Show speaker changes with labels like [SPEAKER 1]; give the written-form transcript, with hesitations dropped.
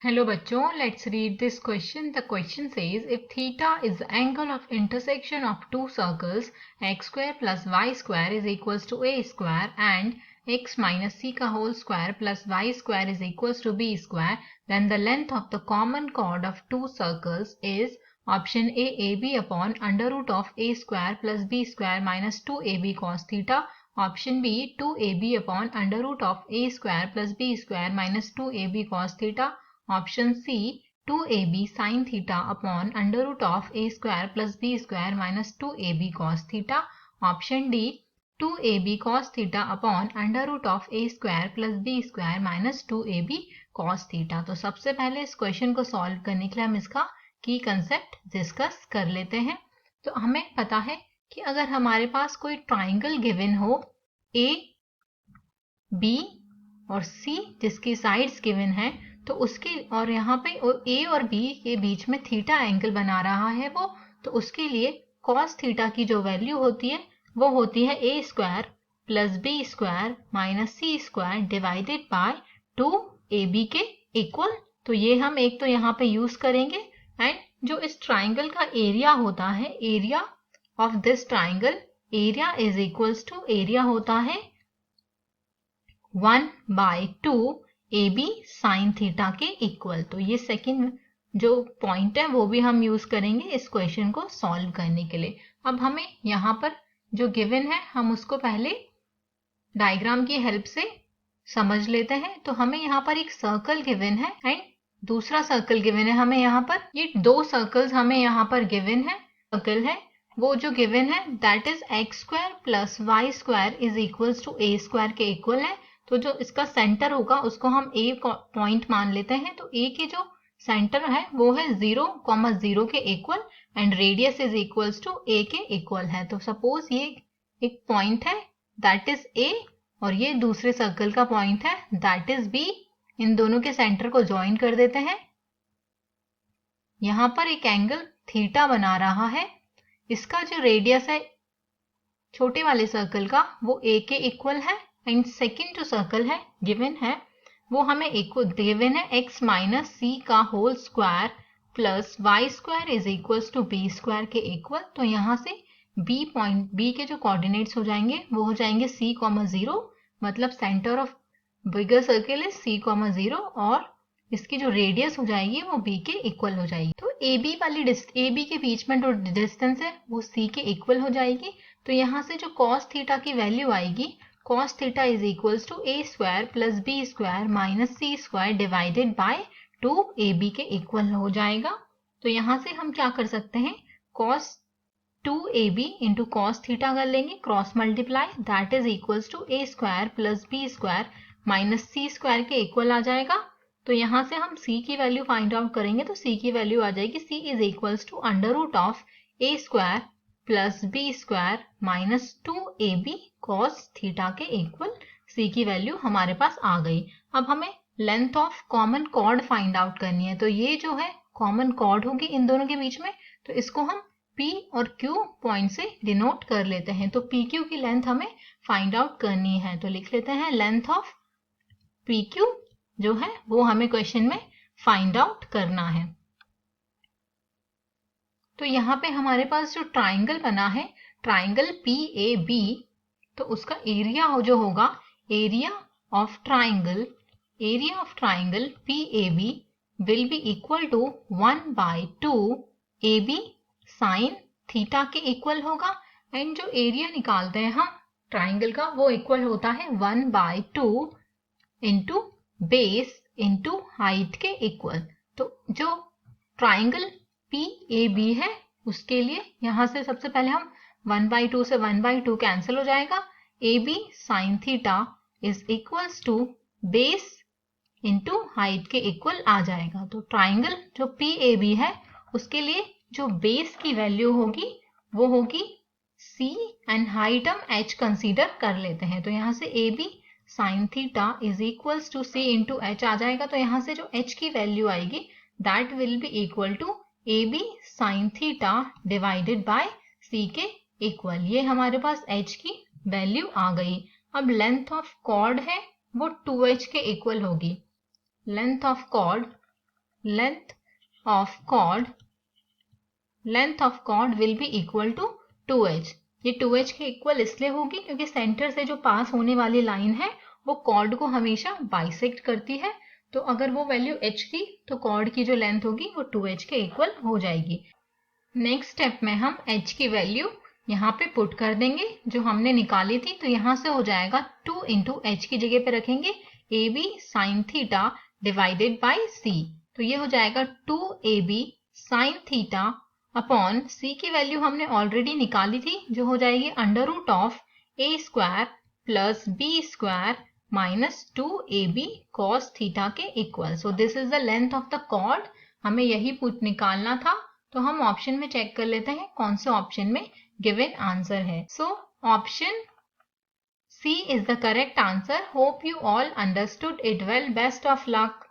[SPEAKER 1] Hello बच्चों, let's read this question. The question says if theta is the angle of intersection of two circles x square plus y square is equals to a square and x minus c का whole square plus y square is equals to b square, then the length of the common chord of two circles is option A AB upon under root of a square plus b square minus 2ab cos theta, option B 2ab upon under root of a square plus b square minus 2ab cos theta, option C 2ab sin theta upon under root of a square plus b square minus 2ab cos theta, option D 2ab cos theta upon under root of a square plus b square minus 2ab cos theta। तो सबसे पहले इस question को solve करने के लिए हम इसका की कंसेप्ट डिस्कस कर लेते हैं। तो हमें पता है कि अगर हमारे पास कोई ट्राइंगल गिवन हो ए बी और सी जिसकी साइड्स गिवन है तो उसके और यहाँ पे ए और बी के बीच में थीटा एंगल बना रहा है वो, तो उसके लिए कॉस थीटा की जो वैल्यू होती है वो होती है A square plus B square minus C square divided by 2ab के इक्वल। तो ये हम एक तो यहाँ पे यूज करेंगे एंड जो इस ट्राइंगल का एरिया होता है, area of this triangle, area is equals to area होता है 1/2 AB साइन थीटा के इक्वल। तो ये सेकंड जो पॉइंट है वो भी हम यूज करेंगे इस क्वेश्चन को सॉल्व करने के लिए। अब हमें यहाँ पर जो गिवन है हम उसको पहले डायग्राम की हेल्प से समझ लेते हैं। तो हमें यहाँ पर एक सर्कल गिवन है एंड दूसरा सर्कल गिवन है। हमें यहाँ पर ये दो सर्कल्स हमें यहाँ पर गिवन है, सर्कल है वो जो गिवन है that is x square plus Y square is equals to a square के इक्वल है। तो जो इसका सेंटर होगा उसको हम ए पॉइंट मान लेते हैं। तो ए के जो सेंटर है वो है 0,0 के equal and radius is equals to A के इक्वल है। तो सपोज ये एक पॉइंट है दैट इज ए और ये दूसरे सर्कल का पॉइंट है दैट इज बी। इन दोनों के सेंटर को ज्वाइन कर देते हैं। यहां पर एक एंगल थीटा बना रहा है। इसका जो रेडियस है छोटे वाले सर्कल का वो ए के इक्वल है एंड सेकेंड जो सर्कल है गिवन है वो हमें गिवन है एक्स माइनस सी का whole square plus Y square is equals to B square के इक्वल। तो यहाँ से बी पॉइंट, बी के जो कोऑर्डिनेट्स हो जाएंगे वो हो जाएंगे c,0, मतलब centre of bigger circle is c,0 और इसकी जो रेडियस हो जाएगी वो b के इक्वल हो जाएगी। तो AB वाली AB के बीच में जो डिस्टेंस है वो c के इक्वल हो जाएगी। तो यहाँ से जो cos थीटा की वैल्यू आएगी cos theta is equals to a square plus b square minus c square divided by 2ab के इक्वल हो जाएगा। तो यहाँ से हम क्या कर सकते हैं, cos 2ab into cos theta कर लेंगे, cross multiply, that is equals to a square plus b square minus c square के इक्वल आ जाएगा। तो यहाँ से हम c की वैल्यू फाइंड आउट करेंगे तो c की वैल्यू आ जाएगी c is equals to under root of a square plus b square minus 2ab cos theta के इक्वल। c की वैल्यू हमारे पास आ गई। अब हमें length of common chord find out करनी है। तो ये जो है कॉमन कॉर्ड होगी इन दोनों के बीच में, तो इसको हम P और Q पॉइंट से डिनोट कर लेते हैं। तो PQ की लेंथ हमें फाइंड आउट करनी है। तो लिख लेते हैं लेंथ ऑफ PQ जो है वो हमें क्वेश्चन में फाइंड आउट करना है। तो यहाँ पे हमारे पास जो ट्राइंगल बना है ट्राइंगल PAB, तो उसका एरिया जो होगा area of triangle PAB will be equal to 1/2 AB sine theta के इक्वल होगा एंड जो एरिया निकालते हैं हम ट्राइंगल का वो इक्वल होता है 1/2 इंटू बेस इंटू हाइट के इक्वल। तो जो ट्राइंगल PAB है उसके लिए यहाँ से सबसे पहले हम 1/2 से 1/2 कैंसिल हो जाएगा। AB sine theta is equals to base into height के इक्वल आ जाएगा। तो ट्राइंगल जो PAB है उसके लिए जो बेस की वैल्यू होगी वो होगी C एंड हाइट हम H कंसीडर कर लेते हैं। तो यहाँ से AB sine theta is equals to C into H आ जाएगा। तो यहाँ से जो H की वैल्यू आएगी that will be equal to AB sine theta divided by C के इक्वल। ये हमारे पास H की वैल्यू आ गई। अब लेंथ ऑफ कॉर्ड है वो 2H के इक्वल होगी। Length of chord length of chord will be equal to 2h। ये 2h के इक्वल इसलिए होगी क्योंकि सेंटर से जो पास होने वाली लाइन है वो कॉर्ड को हमेशा बाइसेक्ट करती है। तो अगर वो वैल्यू h थी तो कॉर्ड की जो लेंथ होगी वो 2h के इक्वल हो जाएगी। नेक्स्ट स्टेप में हम h की वैल्यू यहाँ पे पुट कर देंगे जो हमने निकाली थी। तो यहाँ से हो जाएगा 2 इंटू एच की जगह पे रखेंगे AB sine theta divided by C। तो ये हो जाएगा 2AB sine theta upon C की वैल्यू हमने ऑलरेडी निकाली थी जो हो जाएगी under root of A square plus B square minus 2AB cos theta के equal. So this is the length of the chord. हमें यही पुट निकालना था। तो हम ऑप्शन में चेक कर लेते हैं कौन से ऑप्शन में गिवन आंसर है। So option C is the correct answer. Hope you all understood it well. Best of luck.